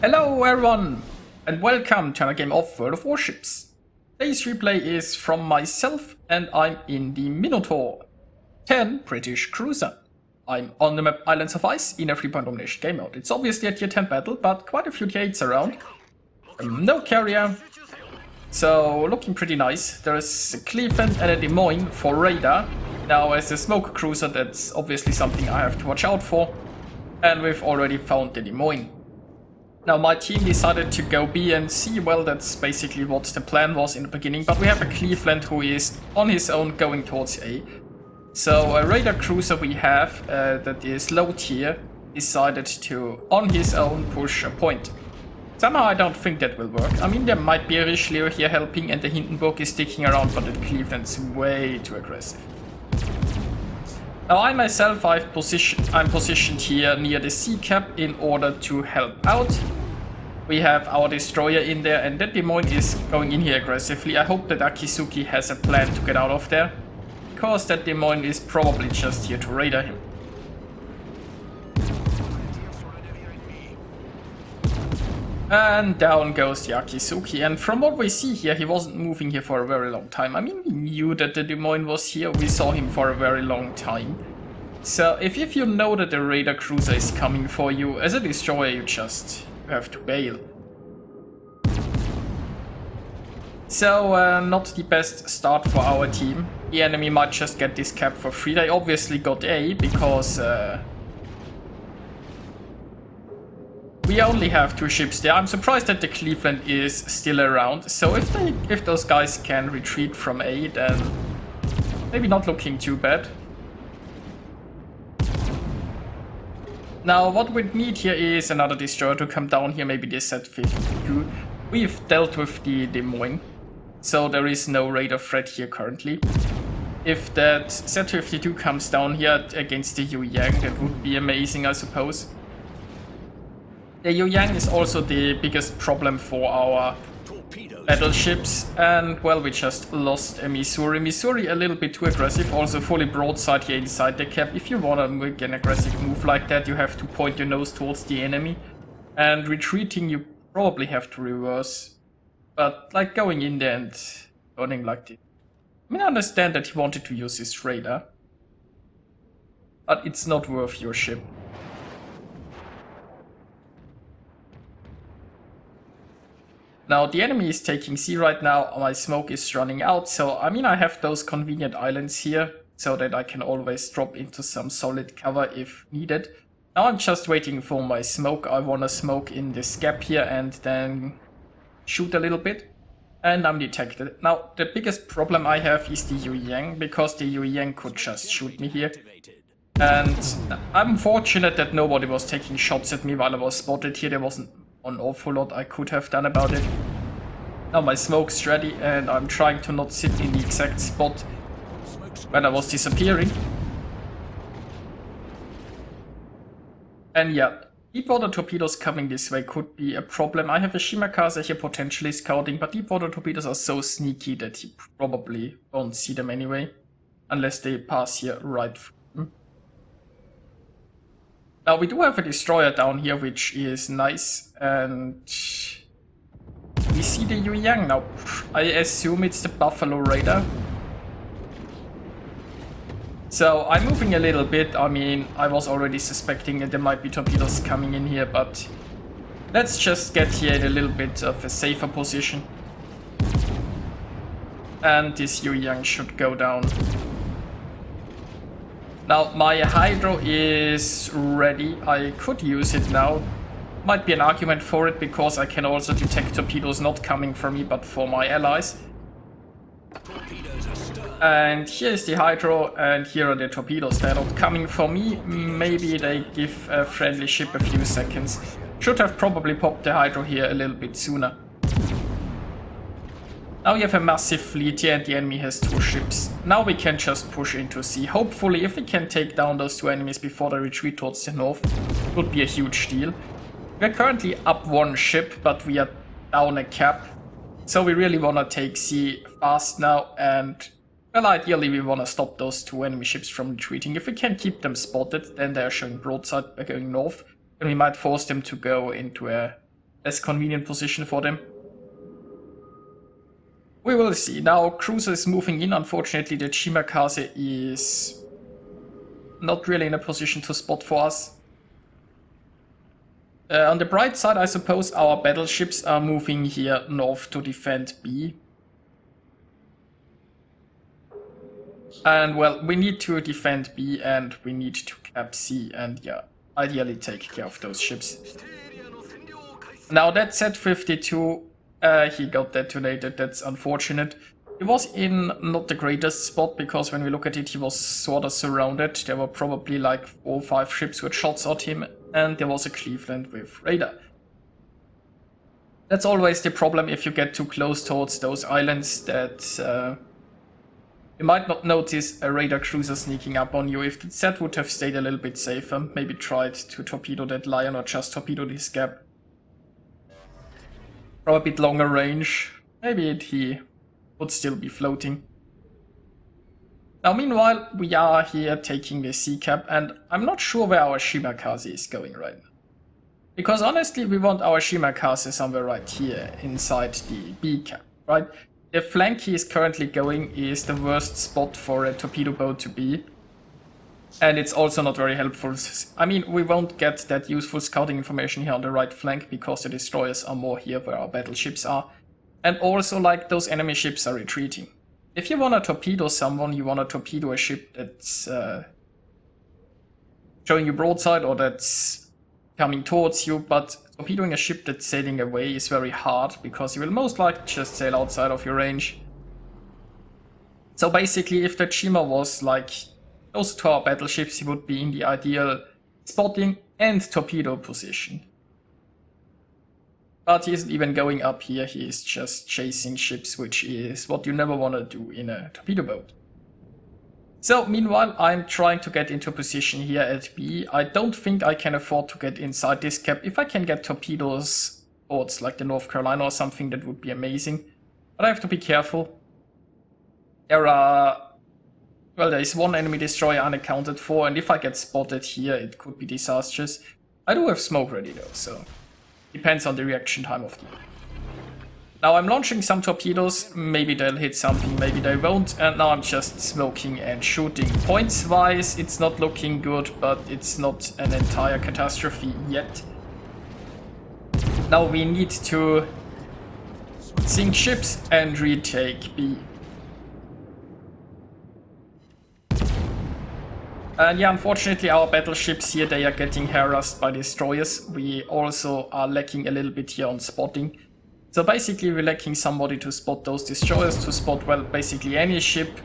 Hello everyone, and welcome to another game of World of Warships. Today's replay is from myself, and I'm in the Minotaur 10 British cruiser. I'm on the map Islands of Ice in a 3-point domination game mode. It's obviously a tier 10 battle, but quite a few tier 8s around. No carrier, so looking pretty nice. There's a Cleveland and a Des Moines for radar. Now as a smoke cruiser, that's obviously something I have to watch out for. And we've already found the Des Moines. Now my team decided to go B and C, well that's basically what the plan was in the beginning, but we have a Cleveland who is on his own going towards A. So a radar cruiser we have that is low tier decided to on his own push a point. Somehow I don't think that will work. I mean there might be a Richelieu here helping and the Hindenburg is sticking around, but the Cleveland's way too aggressive. Now I myself, I'm positioned here near the sea cap in order to help out. We have our destroyer in there and that Des Moines is going in here aggressively. I hope that Akizuki has a plan to get out of there, because that Des Moines is probably just here to radar him. And down goes the Akizuki, and from what we see here, he wasn't moving here for a very long time. I mean, we knew that the Des Moines was here, we saw him for a very long time. So if you know that the radar cruiser is coming for you, as a destroyer you have to bail. So not the best start for our team. The enemy might just get this cap for free. They obviously got A because we only have 2 ships there. I'm surprised that the Cleveland is still around. So if those guys can retreat from A, then maybe not looking too bad. Now what we need here is another destroyer to come down here, maybe the Z-52. We've dealt with the Des Moines, so there is no radar threat here currently. If that Z-52 comes down here against the Yu Yang, that would be amazing, I suppose. The Yu Yang is also the biggest problem for our battleships, and well, we just lost a Missouri. Missouri a little bit too aggressive, also fully broadside here inside the cap. If you want to make an aggressive move like that, you have to point your nose towards the enemy, and retreating you probably have to reverse. But like going in there and running like this. I mean, I understand that he wanted to use his radar, but it's not worth your ship. Now the enemy is taking C right now, my smoke is running out, so I mean I have those convenient islands here, so that I can always drop into some solid cover if needed. Now I'm just waiting for my smoke. I wanna smoke in this gap here and then shoot a little bit, and I'm detected. Now the biggest problem I have is the Yu Yang, because the Yu Yang could just shoot me here. And I'm fortunate that nobody was taking shots at me while I was spotted here. There wasn't an awful lot I could have done about it. Now my smoke's ready and I'm trying to not sit in the exact spot when I was disappearing. And yeah, deep water torpedoes coming this way could be a problem. I have a Shimakaze here potentially scouting, but deep water torpedoes are so sneaky that you probably won't see them anyway, unless they pass here right through. Now we do have a destroyer down here, which is nice, and we see the Yu Yang now. I assume it's the Buffalo Raider. So I'm moving a little bit. I mean, I was already suspecting that there might be torpedoes coming in here, but let's just get here in a little bit of a safer position. And this Yu Yang should go down. Now my Hydro is ready, I could use it now. Might be an argument for it, because I can also detect torpedoes not coming for me but for my allies. And here is the Hydro, and here are the torpedoes. They're not coming for me, maybe they give a friendly ship a few seconds. Should have probably popped the Hydro here a little bit sooner. Now we have a massive fleet here and the enemy has 2 ships. Now we can just push into sea. Hopefully if we can take down those 2 enemies before they retreat towards the north, it would be a huge deal. We're currently up 1 ship, but we are down a cap. So we really want to take C fast now, and well, ideally we want to stop those 2 enemy ships from retreating. If we can keep them spotted, then they're showing broadside going north, then we might force them to go into a less convenient position for them. We will see. Now cruiser is moving in. Unfortunately, the Chimakaze is not really in a position to spot for us. On the bright side, I suppose our battleships are moving here north to defend B. And well, we need to defend B and we need to cap C and yeah, ideally take care of those ships. Now that Z-52, he got detonated, that's unfortunate. He was in not the greatest spot because when we look at it, he was sort of surrounded. There were probably like 4 or 5 ships with shots at him and there was a Cleveland with radar. That's always the problem if you get too close towards those islands, that you might not notice a radar cruiser sneaking up on you. If the Z would have stayed a little bit safer, maybe tried to torpedo that Lion or just torpedo this gap from a bit longer range, maybe he would still be floating. Now meanwhile, we are here taking the C cap and I'm not sure where our Shimakaze is going right now. Because honestly, we want our Shimakaze somewhere right here inside the B cap, right? The flank he is currently going is the worst spot for a torpedo boat to be. And it's also not very helpful. I mean, we won't get that useful scouting information here on the right flank because the destroyers are more here where our battleships are. And also, like, those enemy ships are retreating. If you want to torpedo someone, you want to torpedo a ship that's showing you broadside or that's coming towards you, but torpedoing a ship that's sailing away is very hard because you will most likely just sail outside of your range. So basically, if the Chima was like close to our battleships, he would be in the ideal spotting and torpedo position. But he isn't even going up here, he is just chasing ships, which is what you never want to do in a torpedo boat. So, meanwhile, I'm trying to get into position here at B. I don't think I can afford to get inside this cap. If I can get torpedoes towards like the North Carolina or something, that would be amazing. But I have to be careful. There is one enemy destroyer unaccounted for, and if I get spotted here, it could be disastrous. I do have smoke ready though, so depends on the reaction time of the enemy. Now I'm launching some torpedoes, maybe they'll hit something, maybe they won't, and now I'm just smoking and shooting. Points wise, it's not looking good, but it's not an entire catastrophe yet. Now we need to sink ships and retake B. And yeah, unfortunately our battleships here, they are getting harassed by destroyers. We also are lacking a little bit here on spotting. So basically we're lacking somebody to spot those destroyers, to spot, well, basically any ship,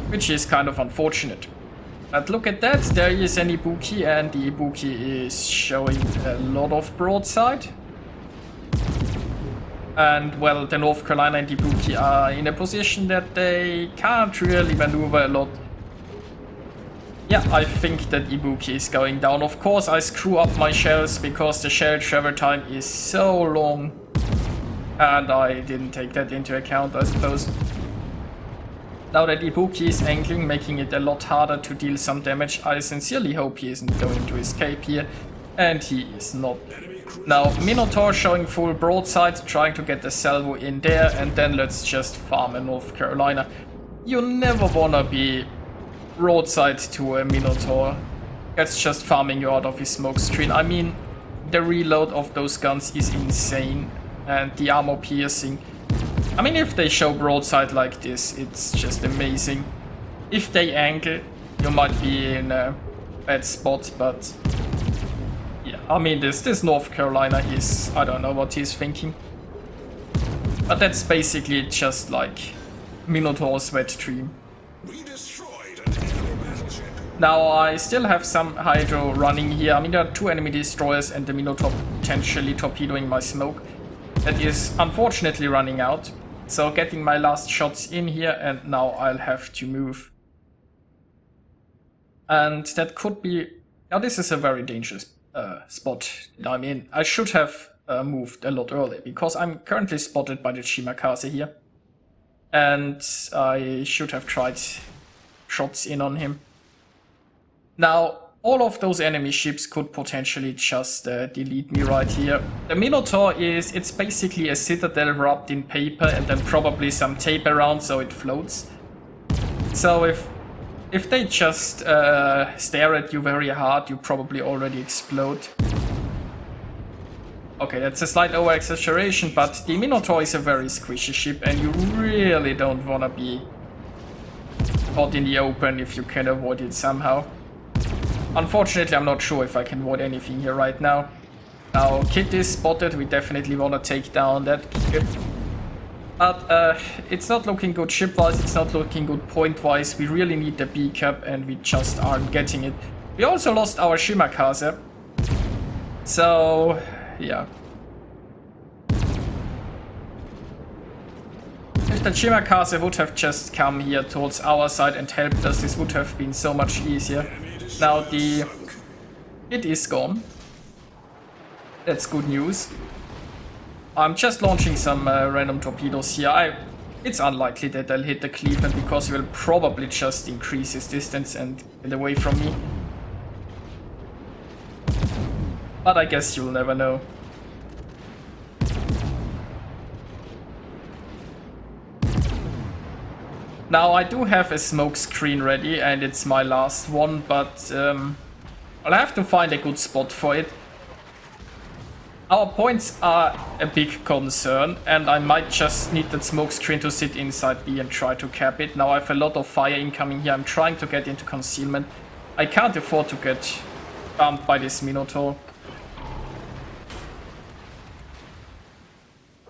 which is kind of unfortunate. But look at that, there is an Ibuki, and the Ibuki is showing a lot of broadside. And well, the North Carolina and Ibuki are in a position that they can't really maneuver a lot. Yeah, I think that Ibuki is going down. Of course, I screw up my shells because the shell travel time is so long. And I didn't take that into account, I suppose. Now that Ibuki is angling, making it a lot harder to deal some damage, I sincerely hope he isn't going to escape here. And he is not. Now, Minotaur showing full broadside, trying to get the salvo in there, and then let's just farm a North Carolina. You never wanna be broadside to a Minotaur. That's just farming you out of his smoke screen. I mean, the reload of those guns is insane, and the armor piercing. I mean, if they show broadside like this, it's just amazing. If they angle, you might be in a bad spot, but yeah, I mean, this North Carolina is, I don't know what he's thinking. But that's basically just like Minotaur's wet dream. Now I still have some hydro running here. I mean, there are 2 enemy destroyers and the Minotaur potentially torpedoing my smoke. That is unfortunately running out. So getting my last shots in here, and now I'll have to move. And that could be... Now this is a very dangerous spot that I'm in. I should have moved a lot earlier because I'm currently spotted by the Shimakaze here. And I should have tried shots in on him. Now, all of those enemy ships could potentially just delete me right here. The Minotaur it's basically a citadel wrapped in paper and then probably some tape around so it floats. So if they just stare at you very hard, you probably already explode. Okay, that's a slight over-exaggeration, but the Minotaur is a very squishy ship and you really don't want to be caught in the open if you can avoid it somehow. Unfortunately, I'm not sure if I can avoid anything here right now. Now, Kit is spotted, we definitely want to take down that ship. But it's not looking good ship-wise, it's not looking good point-wise. We really need the B-cap and we just aren't getting it. We also lost our Shimakaze. So, yeah. If the Shimakaze would have just come here towards our side and helped us, this would have been so much easier. Now it is gone. That's good news. I'm just launching some random torpedoes here. It's unlikely that they'll hit the Cleveland because he will probably just increase his distance and get away from me. But I guess you'll never know. Now I do have a smoke screen ready and it's my last one, but I'll have to find a good spot for it. Our points are a big concern and I might just need that smoke screen to sit inside B and try to cap it. Now I have a lot of fire incoming here, I'm trying to get into concealment. I can't afford to get bumped by this Minotaur.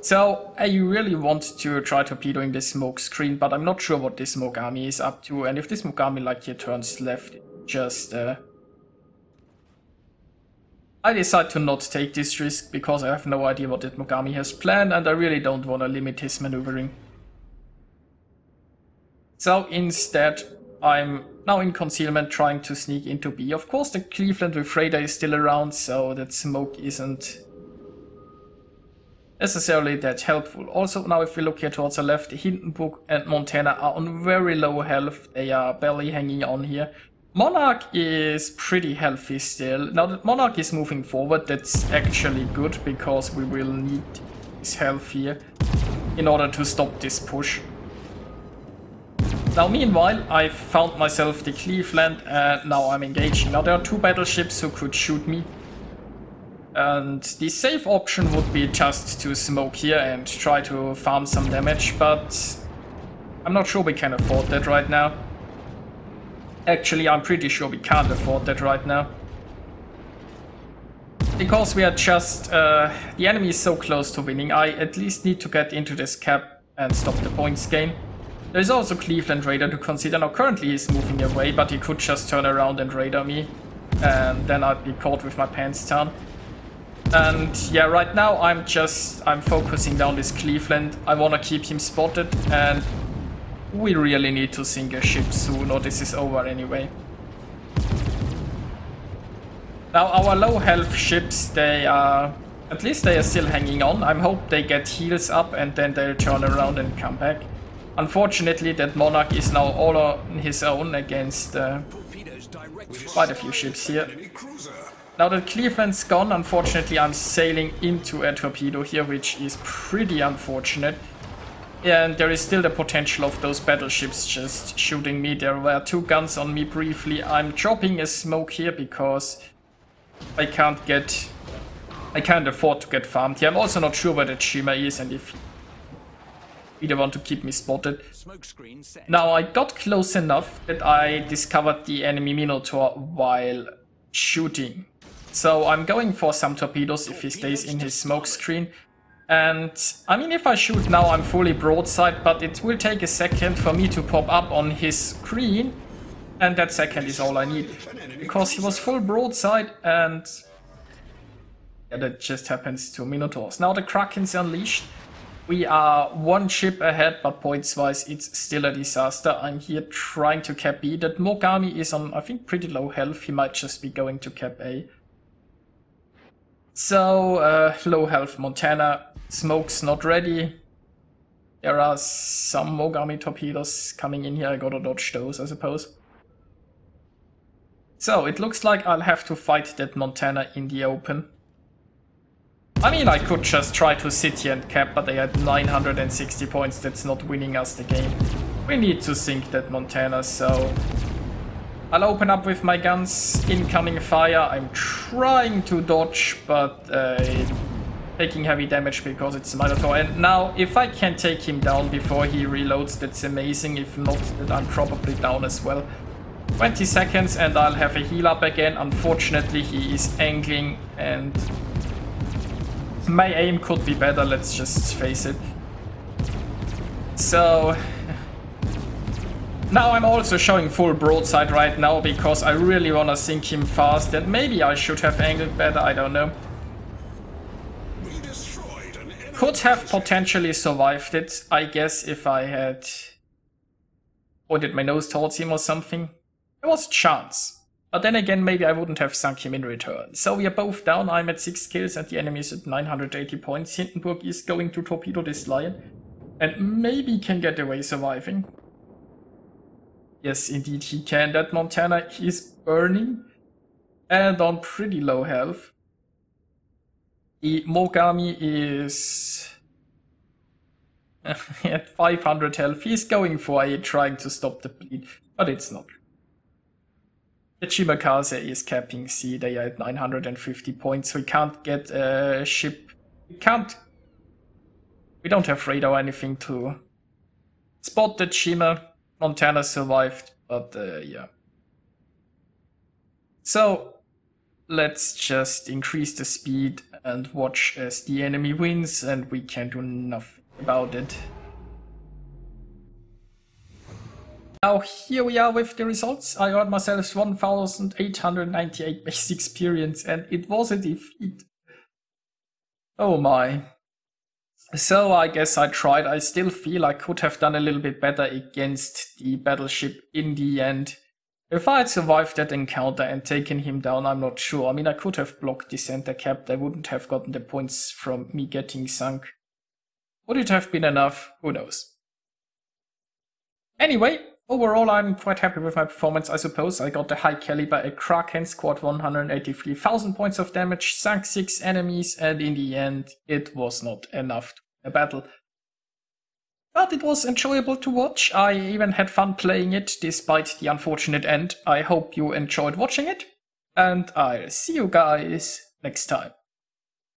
So I really want to try torpedoing this smoke screen, but I'm not sure what this smoke army is up to, and if this smoke army like here turns left, just I decide to not take this risk because I have no idea what this smoke army has planned and I really don't want to limit his maneuvering. So instead I'm now in concealment trying to sneak into B. Of course the Cleveland with radar is still around, so that smoke isn't necessarily that helpful. Also now if we look here towards the left, Hindenburg and Montana are on very low health, they are barely hanging on here. Monarch is pretty healthy still. Now that Monarch is moving forward, that's actually good because we will need his health here in order to stop this push. Now meanwhile I found myself the Cleveland and now I'm engaging. Now there are two battleships who could shoot me. And the safe option would be just to smoke here and try to farm some damage, but I'm not sure we can afford that right now. Actually, I'm pretty sure we can't afford that right now. Because we are just... the enemy is so close to winning, I at least need to get into this cap and stop the points gain. There's also Cleveland radar to consider. Now currently he's moving away, but he could just turn around and radar me. And then I'd be caught with my pants down. And yeah, right now I'm focusing down this Cleveland. I want to keep him spotted and we really need to sink a ship soon or this is over anyway. Now our low health ships, at least they are still hanging on. I hope they get heals up and then they'll turn around and come back. Unfortunately that Monarch is now all on his own against quite a few ships here. Now that Cleveland's gone, unfortunately I'm sailing into a torpedo here, which is pretty unfortunate. And there is still the potential of those battleships just shooting me. There were two guns on me briefly. I'm dropping a smoke here because I can't afford to get farmed here. I'm also not sure where the Shima is and if either want to keep me spotted. Now I got close enough that I discovered the enemy Minotaur while shooting. So I'm going for some torpedoes if he stays in his smoke screen. And I mean, if I shoot now, I'm fully broadside, but it will take a second for me to pop up on his screen. And that second is all I need. Because he was full broadside and yeah, that just happens to Minotaurs. Now the Kraken's unleashed. We are one ship ahead, but points-wise, it's still a disaster. I'm here trying to cap B. That Mogami is on, I think, pretty low health. He might just be going to cap A. So, low health Montana. Smoke's not ready. There are some Mogami torpedoes coming in here. I gotta dodge those, I suppose. So, it looks like I'll have to fight that Montana in the open. I mean, I could just try to sit here and cap, but they had 960 points. That's not winning us the game. We need to sink that Montana, so... I'll open up with my guns, incoming fire. I'm trying to dodge, but taking heavy damage because it's a Minotaur. And now, if I can take him down before he reloads, that's amazing. If not, then I'm probably down as well. 20 seconds and I'll have a heal up again. Unfortunately, he is angling and my aim could be better, let's just face it. So now I'm also showing full broadside right now because I really want to sink him fast, and maybe I should have angled better, I don't know. Could have potentially survived it, I guess, if I had pointed my nose towards him or something. There was a chance. But then again, maybe I wouldn't have sunk him in return. So we are both down. I'm at 6 kills and the enemy is at 980 points. Hindenburg is going to torpedo this lion. And maybe can get away surviving. Yes, indeed he can. That Montana is burning. And on pretty low health. The Mogami is at 500 health. He's going for it, trying to stop the bleed. But it's not. The Chimakaze is capping C, they are at 950 points, we can't get a ship, we don't have radar or anything to spot the Chima. Montana survived, but yeah. So, let's just increase the speed and watch as the enemy wins, and we can do nothing about it. Now here we are with the results. I earned myself 1,898 base experience and it was a defeat. Oh my. So I guess I tried. I still feel I could have done a little bit better against the battleship in the end. If I had survived that encounter and taken him down, I'm not sure. I mean, I could have blocked the center cap. I wouldn't have gotten the points from me getting sunk. Would it have been enough? Who knows. Anyway. Overall, I'm quite happy with my performance, I suppose. I got the high caliber, a Kraken, scored 183,000 points of damage, sunk 6 enemies, and in the end, it was not enough to win a battle. But it was enjoyable to watch. I even had fun playing it, despite the unfortunate end. I hope you enjoyed watching it, and I'll see you guys next time.